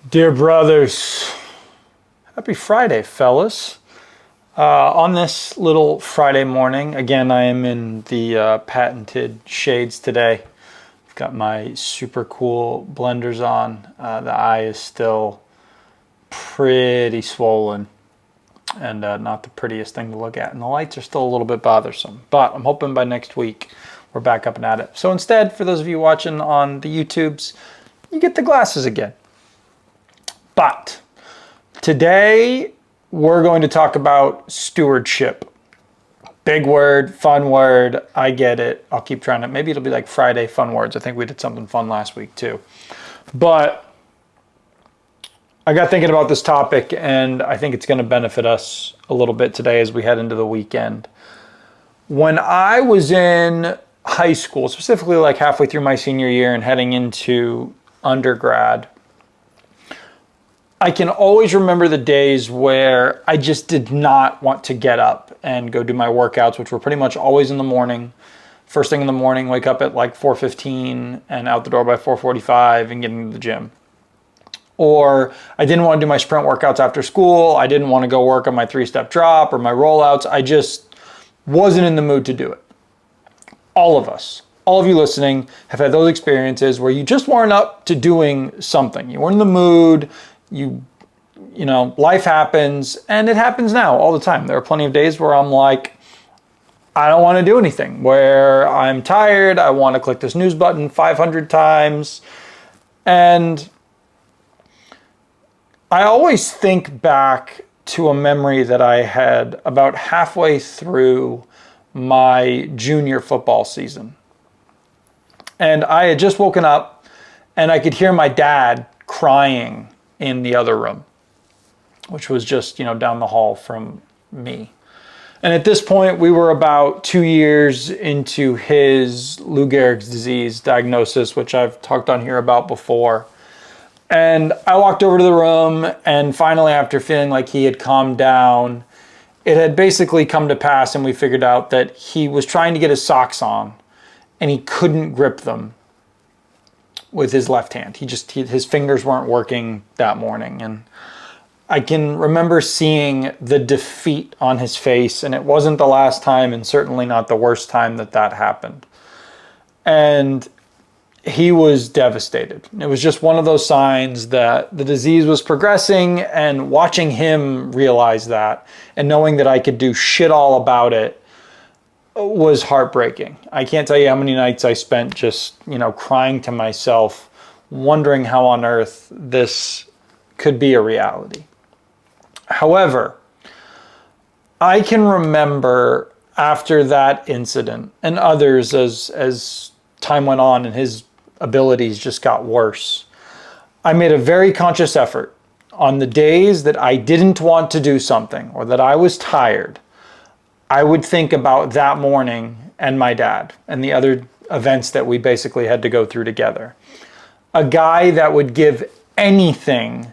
Dear brothers, happy Friday, fellas. On this little Friday morning, again, I am in the patented shades today. I've got my super cool blenders on. The eye is still pretty swollen and not the prettiest thing to look at. And the lights are still a little bit bothersome, but I'm hoping by next week we're back up and at it. So instead, for those of you watching on the YouTubes, you get the glasses again. But today we're going to talk about stewardship. Big word, fun word. I get it. I'll keep trying to. Maybe it'll be like Friday fun words. I think we did something fun last week too. But I got thinking about this topic, and I think it's going to benefit us a little bit today as we head into the weekend. When I was in high school, specifically like halfway through my senior year and heading into undergrad, I can always remember the days where I just did not want to get up and go do my workouts, which were pretty much always in the morning. First thing in the morning, wake up at like 4:15 and out the door by 4:45 and get into the gym. Or I didn't want to do my sprint workouts after school. I didn't want to go work on my 3-step drop or my rollouts. I just wasn't in the mood to do it. All of us, all of you listening, have had those experiences where you just weren't up to doing something. You weren't in the mood. You know, life happens, and it happens now all the time. There are plenty of days where I'm like, I don't want to do anything, where I'm tired, I want to click this snooze button 500 times. And I always think back to a memory that I had about halfway through my junior football season. And I had just woken up, and I could hear my dad crying in the other room, which was just, down the hall from me. And at this point, we were about 2 years into his Lou Gehrig's disease diagnosis, which I've talked on here about before. And I walked over to the room, and finally, after feeling like he had calmed down, it had basically come to pass, and we figured out that he was trying to get his socks on, and he couldn't grip them with his left hand. His fingers weren't working that morning. And I can remember seeing the defeat on his face, and it wasn't the last time and certainly not the worst time that happened. And he was devastated. It was just one of those signs that the disease was progressing, and watching him realize that and knowing that I could do shit all about it was heartbreaking. I can't tell you how many nights I spent just, crying to myself, wondering how on earth this could be a reality. However, I can remember after that incident and others as time went on and his abilities just got worse, I made a very conscious effort on the days that I didn't want to do something or that I was tired. I would think about that morning and my dad and the other events that we basically had to go through together. A guy that would give anything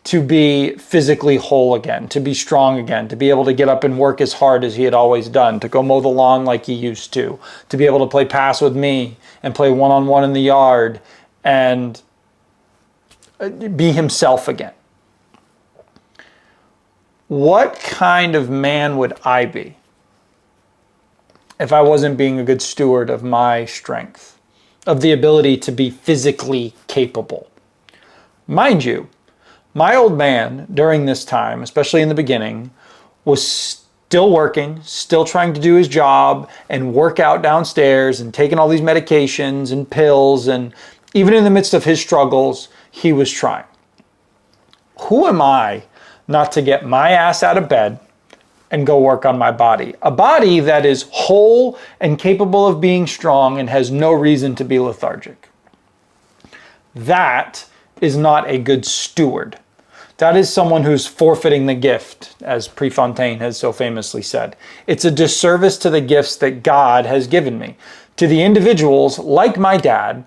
to be physically whole again, to be strong again, to be able to get up and work as hard as he had always done, to go mow the lawn like he used to be able to play pass with me and play one-on-one in the yard and be himself again. What kind of man would I be if I wasn't being a good steward of my strength, of the ability to be physically capable? Mind you, my old man during this time, especially in the beginning, was still working, still trying to do his job and work out downstairs and taking all these medications and pills. And even in the midst of his struggles, he was trying. Who am I not to get my ass out of bed and go work on my body? A body that is whole and capable of being strong and has no reason to be lethargic. That is not a good steward. That is someone who's forfeiting the gift, as Prefontaine has so famously said. It's a disservice to the gifts that God has given me, to the individuals like my dad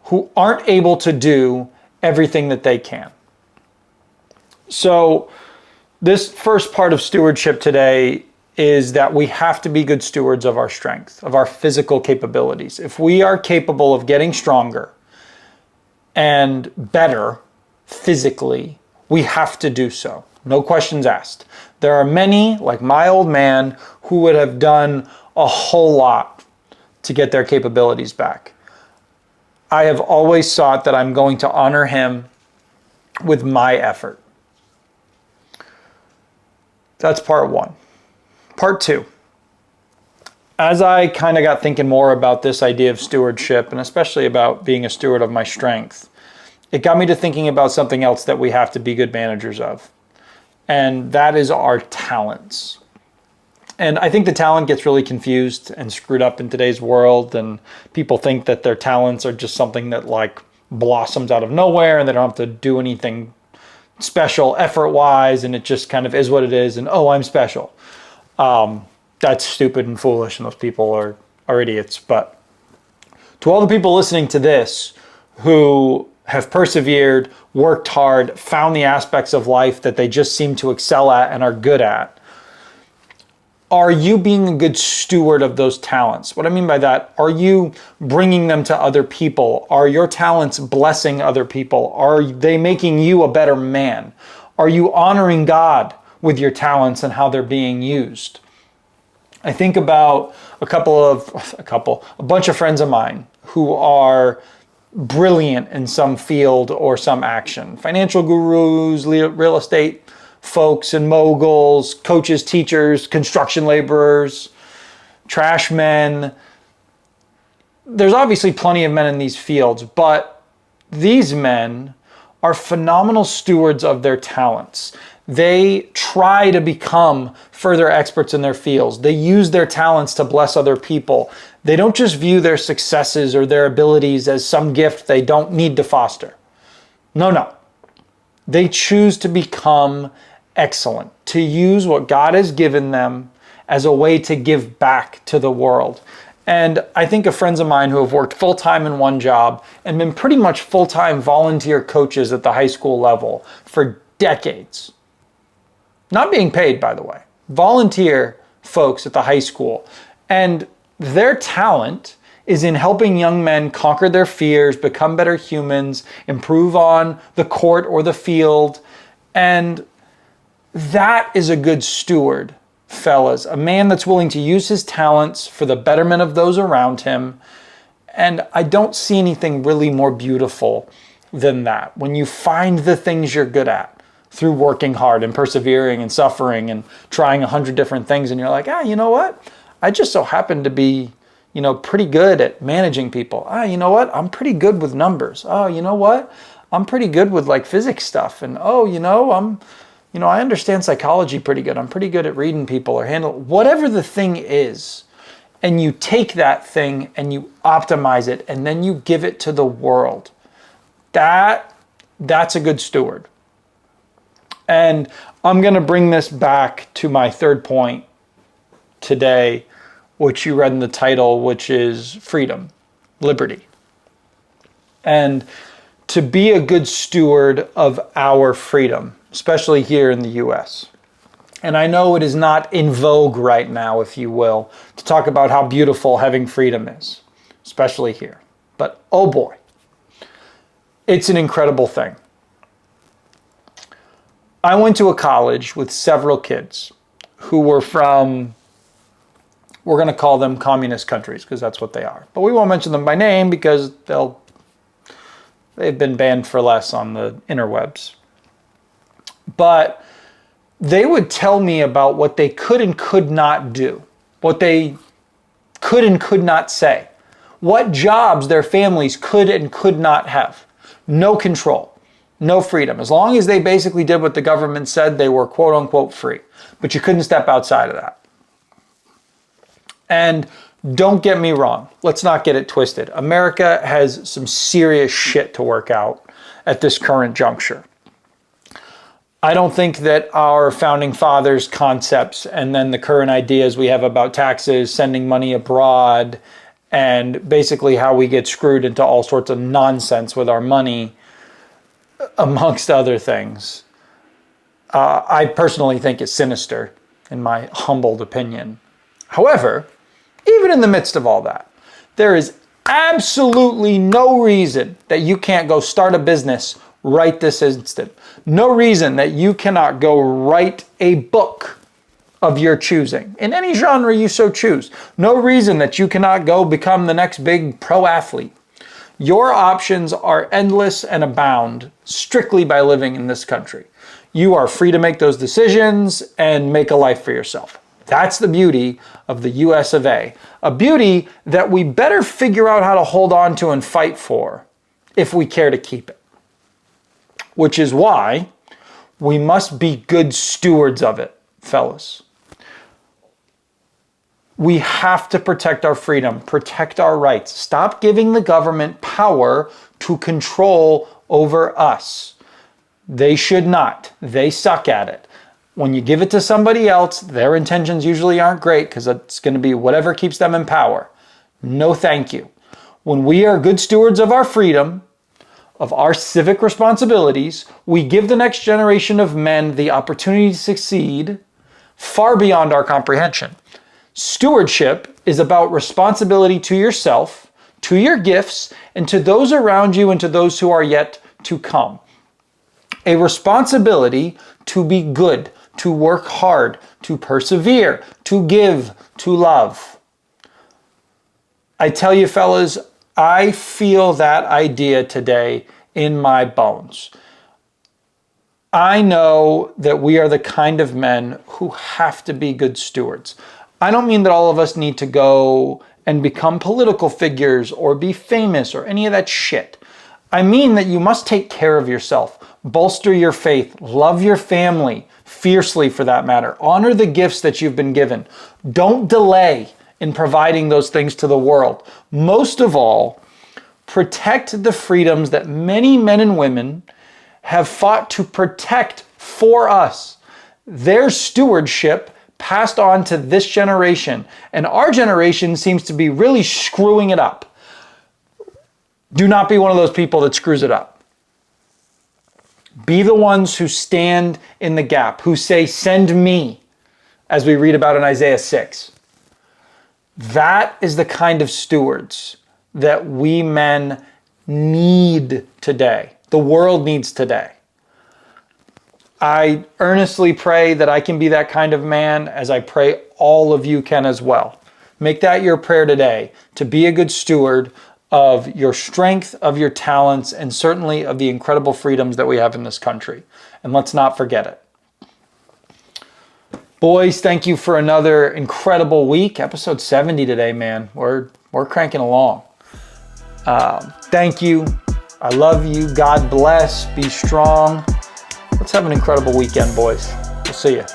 who aren't able to do everything that they can. So this first part of stewardship today is that we have to be good stewards of our strength, of our physical capabilities. If we are capable of getting stronger and better physically, we have to do so. No questions asked. There are many, like my old man, who would have done a whole lot to get their capabilities back. I have always thought that I'm going to honor him with my effort. That's part one. Part two. As I kind of got thinking more about this idea of stewardship, and especially about being a steward of my strength, it got me to thinking about something else that we have to be good managers of. And that is our talents. And I think the talent gets really confused and screwed up in today's world. And people think that their talents are just something that like blossoms out of nowhere and they don't have to do anything special effort-wise. And it just kind of is what it is. And, oh, I'm special. That's stupid and foolish. And those people are idiots. But to all the people listening to this who have persevered, worked hard, found the aspects of life that they just seem to excel at and are good at, are you being a good steward of those talents? What I mean by that, are you bringing them to other people? Are your talents blessing other people? Are they making you a better man? Are you honoring God with your talents and how they're being used? I think about a bunch of friends of mine who are brilliant in some field or some action. Financial gurus, real estate folks and moguls, coaches, teachers, construction laborers, trash men. There's obviously plenty of men in these fields, but these men are phenomenal stewards of their talents. They try to become further experts in their fields. They use their talents to bless other people. They don't just view their successes or their abilities as some gift they don't need to foster. No. They choose to become excellent, to use what God has given them as a way to give back to the world. And I think of friends of mine who have worked full-time in one job and been pretty much full-time volunteer coaches at the high school level for decades. Not being paid, by the way. Volunteer folks at the high school. And their talent is in helping young men conquer their fears, become better humans, improve on the court or the field. And that is a good steward, fellas. A man that's willing to use his talents for the betterment of those around him. And I don't see anything really more beautiful than that. When you find the things you're good at through working hard and persevering and suffering and trying 100 different things, and you're like, you know what? I just so happen to be, pretty good at managing people. You know what? I'm pretty good with numbers. You know what? I'm pretty good with like physics stuff. And I understand psychology pretty good. I'm pretty good at reading people or handle whatever the thing is. And you take that thing and you optimize it and then you give it to the world. That's a good steward. And I'm going to bring this back to my third point today, which you read in the title, which is freedom, liberty. And to be a good steward of our freedom, especially here in the U.S. And I know it is not in vogue right now, if you will, to talk about how beautiful having freedom is, especially here. But oh boy, it's an incredible thing. I went to a college with several kids who were from, we're going to call them communist countries because that's what they are. But we won't mention them by name because they've been banned for less on the interwebs. But they would tell me about what they could and could not do, what they could and could not say, what jobs their families could and could not have. No control. No freedom. As long as they basically did what the government said, they were quote unquote free. But you couldn't step outside of that. And don't get me wrong. Let's not get it twisted. America has some serious shit to work out at this current juncture. I don't think that our founding fathers' concepts and then the current ideas we have about taxes, sending money abroad, and basically how we get screwed into all sorts of nonsense with our money, amongst other things, I personally think is sinister, in my humbled opinion. However, even in the midst of all that, there is absolutely no reason that you can't go start a business right this instant. No reason that you cannot go write a book of your choosing, in any genre you so choose. No reason that you cannot go become the next big pro athlete. Your options are endless and abound strictly by living in this country. You are free to make those decisions and make a life for yourself. That's the beauty of the US of A. A beauty that we better figure out how to hold on to and fight for if we care to keep it. Which is why we must be good stewards of it, fellas. We have to protect our freedom, protect our rights. Stop giving the government power to control over us. They should not. They suck at it. When you give it to somebody else, their intentions usually aren't great because it's going to be whatever keeps them in power. No, thank you. When we are good stewards of our freedom, of our civic responsibilities, we give the next generation of men the opportunity to succeed far beyond our comprehension. Stewardship is about responsibility to yourself, to your gifts, and to those around you and to those who are yet to come. A responsibility to be good, to work hard, to persevere, to give, to love. I tell you, fellas, I feel that idea today in my bones. I know that we are the kind of men who have to be good stewards. I don't mean that all of us need to go and become political figures or be famous or any of that shit. I mean that you must take care of yourself, bolster your faith, love your family fiercely for that matter. Honor the gifts that you've been given. Don't delay in providing those things to the world. Most of all, protect the freedoms that many men and women have fought to protect for us. Their stewardship passed on to this generation, and our generation seems to be really screwing it up. Do not be one of those people that screws it up. Be the ones who stand in the gap, who say, "Send me," as we read about in Isaiah 6. That is the kind of stewards that we men need today. The world needs today. I earnestly pray that I can be that kind of man, as I pray all of you can as well. Make that your prayer today, to be a good steward of your strength, of your talents, and certainly of the incredible freedoms that we have in this country. And let's not forget it. Boys, thank you for another incredible week. Episode 70 today, man. We're cranking along. Thank you. I love you. God bless. Be strong. Let's have an incredible weekend, boys. We'll see you.